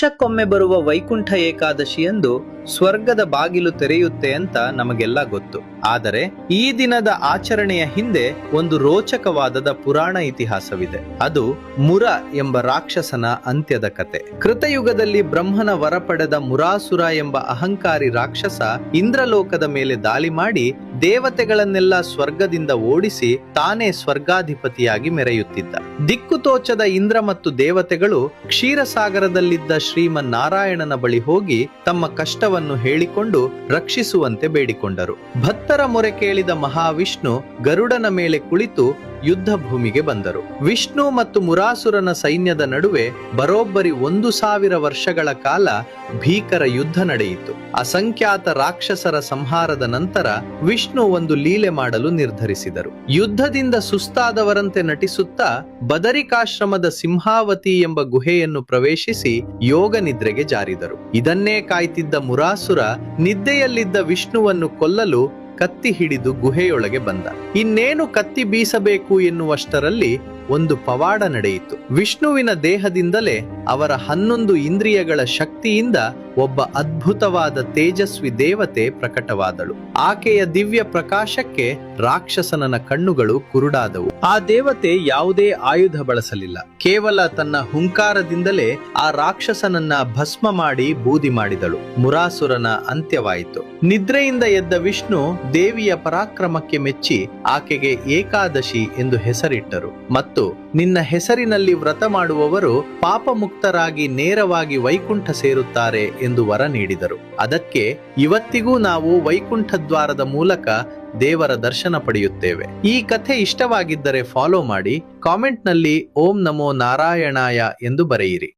ವರ್ಷಕ್ಕೊಮ್ಮೆ ಬರುವ ವೈಕುಂಠ ಏಕಾದಶಿಯಂದು ಸ್ವರ್ಗದ ಬಾಗಿಲು ತೆರೆಯುತ್ತೆ ಅಂತ ನಮಗೆಲ್ಲ ಗೊತ್ತು. ಆದರೆ ಈ ದಿನದ ಆಚರಣೆಯ ಹಿಂದೆ ಒಂದು ರೋಚಕವಾದ ಪುರಾಣ ಇತಿಹಾಸವಿದೆ. ಅದು ಮುರ ಎಂಬ ರಾಕ್ಷಸನ ಅಂತ್ಯದ ಕತೆ. ಕೃತಯುಗದಲ್ಲಿ ಬ್ರಹ್ಮನ ವರ ಪಡೆದ ಮುರಾಸುರ ಎಂಬ ಅಹಂಕಾರಿ ರಾಕ್ಷಸ ಇಂದ್ರಲೋಕದ ಮೇಲೆ ದಾಳಿ ಮಾಡಿ ದೇವತೆಗಳನ್ನೆಲ್ಲ ಸ್ವರ್ಗದಿಂದ ಓಡಿಸಿ ತಾನೇ ಸ್ವರ್ಗಾಧಿಪತಿಯಾಗಿ ಮೆರೆಯುತ್ತಿದ್ದ. ದಿಕ್ಕುತೋಚದ ಇಂದ್ರ ಮತ್ತು ದೇವತೆಗಳು ಕ್ಷೀರಸಾಗರದಲ್ಲಿದ್ದ ಶ್ರೀಮನ್ನಾರಾಯಣನ ಬಳಿ ಹೋಗಿ ತಮ್ಮ ಕಷ್ಟವನ್ನು ಹೇಳಿಕೊಂಡು ರಕ್ಷಿಸುವಂತೆ ಬೇಡಿಕೊಂಡರು. ಭಕ್ತರ ಮೊರೆ ಕೇಳಿದ ಮಹಾವಿಷ್ಣು ಗರುಡನ ಮೇಲೆ ಕುಳಿತು ಯುದ್ಧ ಭೂಮಿಗೆ ಬಂದರು. ವಿಷ್ಣು ಮತ್ತು ಮುರಾಸುರನ ಸೈನ್ಯದ ನಡುವೆ ಬರೋಬ್ಬರಿ 1000 ವರ್ಷಗಳ ಕಾಲ ಭೀಕರ ಯುದ್ಧ ನಡೆಯಿತು. ಅಸಂಖ್ಯಾತ ರಾಕ್ಷಸರ ಸಂಹಾರದ ನಂತರ ವಿಷ್ಣು ಒಂದು ಲೀಲೆ ಮಾಡಲು ನಿರ್ಧರಿಸಿದರು. ಯುದ್ಧದಿಂದ ಸುಸ್ತಾದವರಂತೆ ನಟಿಸುತ್ತಾ ಬದರಿಕಾಶ್ರಮದ ಸಿಂಹಾವತಿ ಎಂಬ ಗುಹೆಯನ್ನು ಪ್ರವೇಶಿಸಿ ಯೋಗ ನಿದ್ರೆಗೆ ಜಾರಿದರು. ಇದನ್ನೇ ಕಾಯ್ತಿದ್ದ ಮುರಾಸುರ ನಿದ್ದೆಯಲ್ಲಿದ್ದ ವಿಷ್ಣುವನ್ನು ಕೊಲ್ಲಲು ಕತ್ತಿ ಹಿಡಿದು ಗುಹೆಯೊಳಗೆ ಬಂದ. ಇನ್ನೇನು ಕತ್ತಿ ಬೀಸಬೇಕು ಎನ್ನುವಷ್ಟರಲ್ಲಿ ಒಂದು ಪವಾಡ ನಡೆಯಿತು. ವಿಷ್ಣುವಿನ ದೇಹದಿಂದಲೇ ಅವರ 11 ಇಂದ್ರಿಯಗಳ ಶಕ್ತಿಯಿಂದ ಒಬ್ಬ ಅದ್ಭುತವಾದ ತೇಜಸ್ವಿ ದೇವತೆ ಪ್ರಕಟವಾದಳು. ಆಕೆಯ ದಿವ್ಯ ಪ್ರಕಾಶಕ್ಕೆ ರಾಕ್ಷಸನ ಕಣ್ಣುಗಳು ಕುರುಡಾದವು. ಆ ದೇವತೆ ಯಾವುದೇ ಆಯುಧ ಬಳಸಲಿಲ್ಲ. ಕೇವಲ ತನ್ನ ಹುಂಕಾರದಿಂದಲೇ ಆ ರಾಕ್ಷಸನನ್ನ ಭಸ್ಮ ಮಾಡಿ ಬೂದಿ ಮಾಡಿದಳು. ಮುರಾಸುರನ ಅಂತ್ಯವಾಯಿತು. ನಿದ್ರೆಯಿಂದ ಎದ್ದ ವಿಷ್ಣು ದೇವಿಯ ಪರಾಕ್ರಮಕ್ಕೆ ಮೆಚ್ಚಿ ಆಕೆಗೆ ಏಕಾದಶಿ ಎಂದು ಹೆಸರಿಟ್ಟರು. ಮತ್ತು ನಿನ್ನ ಹೆಸರಿನಲ್ಲಿ ವ್ರತ ಮಾಡುವವರು ಪಾಪ ಮುಕ್ತರಾಗಿ ನೇರವಾಗಿ ವೈಕುಂಠ ಸೇರುತ್ತಾರೆ ಎಂದು ವರ ನೀಡಿದರು. ಅದಕ್ಕೆ ಇವತ್ತಿಗೂ ನಾವು ವೈಕುಂಠ ದ್ವಾರದ ಮೂಲಕ ದೇವರ ದರ್ಶನ ಪಡೆಯುತ್ತೇವೆ. ಈ ಕಥೆ ಇಷ್ಟವಾಗಿದ್ದರೆ ಫಾಲೋ ಮಾಡಿ, ಕಾಮೆಂಟ್ನಲ್ಲಿ ಓಂ ನಮೋ ನಾರಾಯಣಾಯ ಎಂದು ಬರೆಯಿರಿ.